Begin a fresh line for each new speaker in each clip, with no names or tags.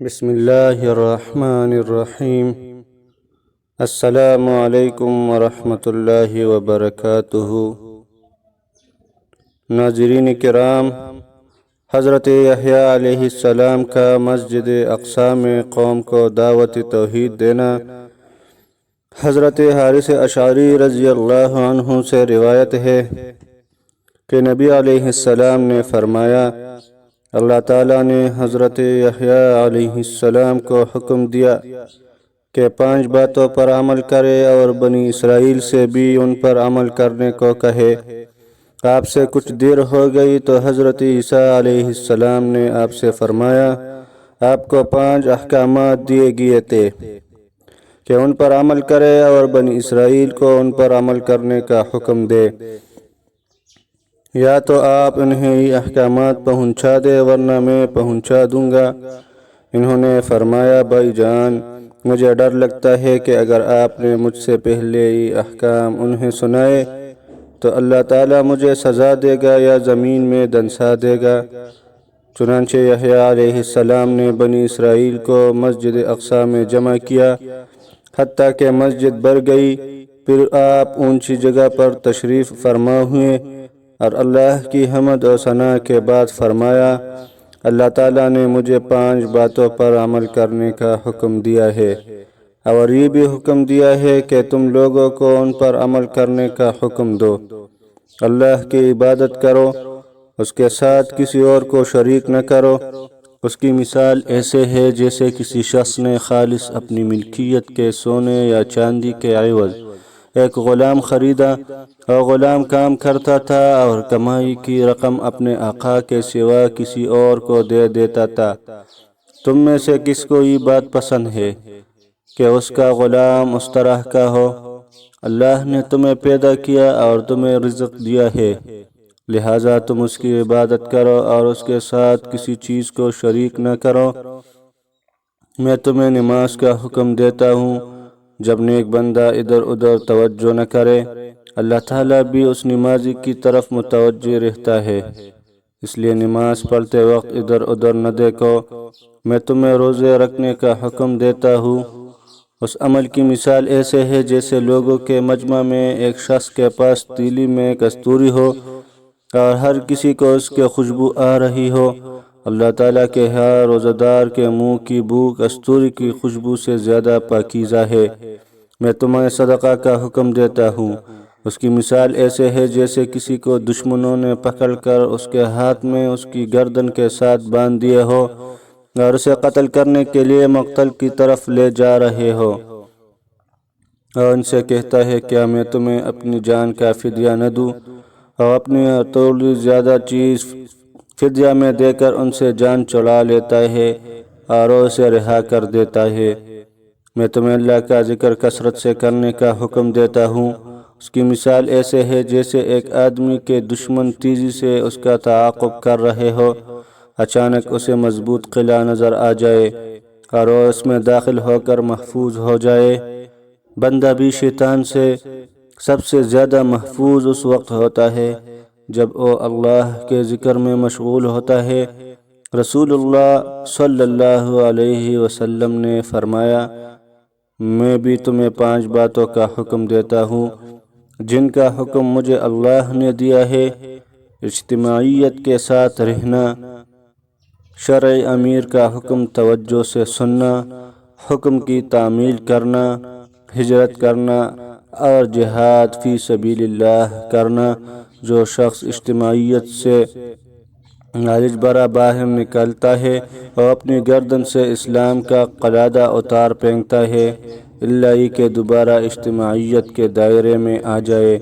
بسم اللہ الرحمن الرحیم۔ السلام علیکم ورحمۃ اللہ وبرکاتہ۔ ناظرین کرام، حضرت یحییٰ علیہ السلام کا مسجد اقصیٰ میں قوم کو دعوت توحید دینا حضرت حارث اشعری رضی اللہ عنہ سے روایت ہے کہ نبی علیہ السلام نے فرمایا، اللہ تعالیٰ نے حضرت یحییٰ علیہ السلام کو حکم دیا کہ 5 باتوں پر عمل کرے اور بنی اسرائیل سے بھی ان پر عمل کرنے کو کہے۔ آپ سے کچھ دیر ہو گئی تو حضرت عیسیٰ علیہ السلام نے آپ سے فرمایا، آپ کو 5 احکامات دیے گئے تھے کہ ان پر عمل کرے اور بنی اسرائیل کو ان پر عمل کرنے کا حکم دے۔ یا تو آپ انہیں یہ احکامات پہنچا دے ورنہ میں پہنچا دوں گا۔ انہوں نے فرمایا، بھائی جان، مجھے ڈر لگتا ہے کہ اگر آپ نے مجھ سے پہلے یہ احکام انہیں سنائے تو اللہ تعالیٰ مجھے سزا دے گا یا زمین میں دنسا دے گا۔ چنانچہ یحییٰ علیہ السلام نے بنی اسرائیل کو مسجد اقصیٰ میں جمع کیا حتیٰ کہ مسجد بھر گئی۔ پھر آپ اونچی جگہ پر تشریف فرما ہوئے اور اللہ کی حمد و ثنا کے بعد فرمایا، اللہ تعالیٰ نے مجھے 5 باتوں پر عمل کرنے کا حکم دیا ہے اور یہ بھی حکم دیا ہے کہ تم لوگوں کو ان پر عمل کرنے کا حکم دو۔ اللہ کی عبادت کرو، اس کے ساتھ کسی اور کو شریک نہ کرو۔ اس کی مثال ایسے ہے جیسے کسی شخص نے خالص اپنی ملکیت کے سونے یا چاندی کے عوض ایک غلام خریدا اور غلام کام کرتا تھا اور کمائی کی رقم اپنے آقا کے سوا کسی اور کو دے دیتا تھا۔ تم میں سے کس کو یہ بات پسند ہے کہ اس کا غلام اس طرح کا ہو؟ اللہ نے تمہیں پیدا کیا اور تمہیں رزق دیا ہے، لہٰذا تم اس کی عبادت کرو اور اس کے ساتھ کسی چیز کو شریک نہ کرو۔ میں تمہیں نماز کا حکم دیتا ہوں، جب نیک بندہ ادھر ادھر توجہ نہ کرے، اللہ تعالیٰ بھی اس نمازی کی طرف متوجہ رہتا ہے، اس لیے نماز پڑھتے وقت ادھر ادھر نہ دیکھو۔ میں تمہیں روزے رکھنے کا حکم دیتا ہوں۔ اس عمل کی مثال ایسے ہے جیسے لوگوں کے مجمع میں ایک شخص کے پاس تیلی میں کستوری ہو اور ہر کسی کو اس کے خوشبو آ رہی ہو۔ اللہ تعالیٰ کے ہاں روزہ دار کے منہ کی بو کستوری کی خوشبو سے زیادہ پاکیزہ ہے۔ میں تمہیں صدقہ کا حکم دیتا ہوں۔ اس کی مثال ایسے ہے جیسے کسی کو دشمنوں نے پکڑ کر اس کے ہاتھ میں اس کی گردن کے ساتھ باندھ دیے ہو اور اسے قتل کرنے کے لیے مقتل کی طرف لے جا رہے ہو، اور ان سے کہتا ہے، کیا میں تمہیں اپنی جان کا فدیہ نہ دوں؟ اور اپنی تھوڑی زیادہ چیز فدیہ میں دے کر ان سے جان چھڑا لیتا ہے اور اسے رہا کر دیتا ہے۔ میں تمہیں اللہ کا ذکر کثرت سے کرنے کا حکم دیتا ہوں۔ اس کی مثال ایسے ہے جیسے ایک آدمی کے دشمن تیزی سے اس کا تعاقب کر رہے ہو، اچانک اسے مضبوط قلعہ نظر آ جائے اور وہ اس میں داخل ہو کر محفوظ ہو جائے۔ بندہ بھی شیطان سے سب سے زیادہ محفوظ اس وقت ہوتا ہے جب وہ اللہ کے ذکر میں مشغول ہوتا ہے۔ رسول اللہ صلی اللہ علیہ وسلم نے فرمایا، میں بھی تمہیں 5 باتوں کا حکم دیتا ہوں جن کا حکم مجھے اللہ نے دیا ہے۔ اجتماعیت کے ساتھ رہنا، شرع امیر کا حکم توجہ سے سننا، حکم کی تعمیل کرنا، ہجرت کرنا اور جہاد فی سبیل اللہ کرنا۔ جو شخص اجتماعیت سے لالچ برا باہر نکلتا ہے اور اپنی گردن سے اسلام کا قلادہ اتار پھینکتا ہے، اللہ ہی کہ دوبارہ اجتماعیت کے دائرے میں آ جائے،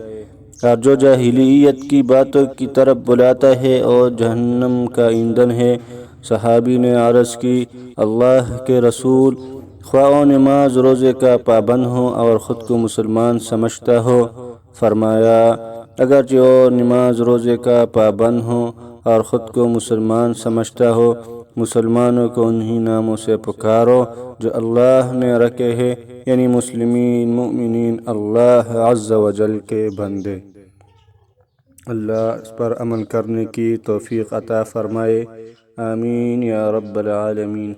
اور جو جاہلیت کی باتوں کی طرف بلاتا ہے اور جہنم کا ایندھن ہے۔ صحابی نے عرض کی، اللہ کے رسول، خواہ وہ نماز روزے کا پابند ہو اور خود کو مسلمان سمجھتا ہو؟ فرمایا، اگرچہ وہ نماز روزے کا پابند ہو اور خود کو مسلمان سمجھتا ہو، مسلمانوں کو انہی ناموں سے پکارو جو اللہ نے رکھے ہیں، یعنی مسلمین، مؤمنین، اللہ عز و جل کے بندے۔ اللہ اس پر عمل کرنے کی توفیق عطا فرمائے، آمین یا رب العالمین۔